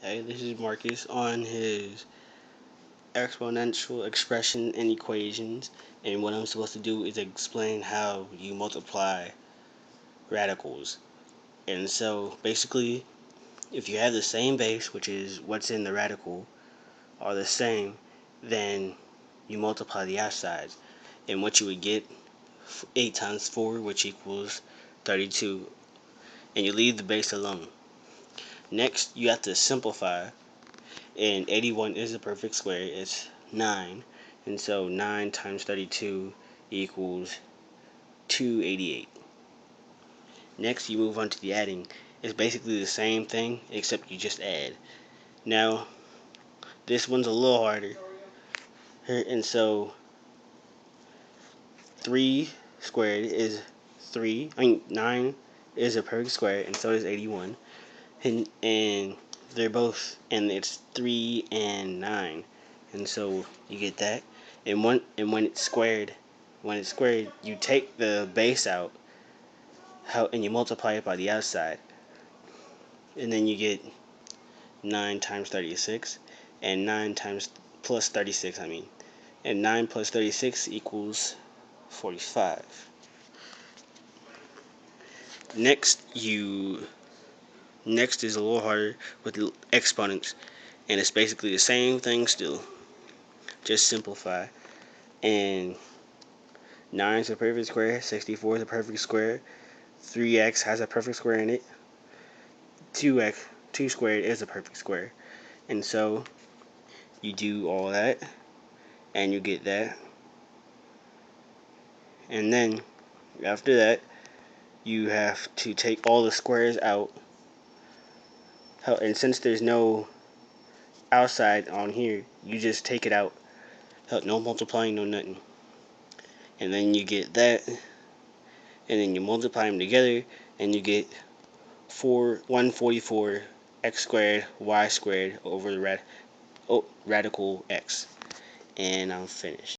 Hey, this is Marcus on his exponential expression and equations, and what I'm supposed to do is explain how you multiply radicals. And so basically, if you have the same base, which is what's in the radical, are the same, then you multiply the outsides, and what you would get 8 times 4, which equals 32, and you leave the base alone. Next, you have to simplify, and 81 is a perfect square. It's 9, and so 9 times 32 equals 288. Next, you move on to the adding. It's basically the same thing, except you just add. Now, this one's a little harder, and so 3 squared is 9 is a perfect square, and so is 81. And they're both, and it's 3 and 9, and so you get that. And when it's squared, you take the base out, and you multiply it by the outside, and then you get 9 times 36, and 9 times plus 36, and 9 plus 36 equals 45. Next is a little harder with the exponents, and it's basically the same thing still. Just simplify. And 9 is a perfect square, 64 is a perfect square, 3x has a perfect square in it, 2 squared is a perfect square. And so you do all that, and you get that. And then after that, you have to take all the squares out. And since there's no outside on here, you just take it out. No multiplying, no nothing. And then you get that, and then you multiply them together, and you get 144 x squared y squared over the radical x. And I'm finished.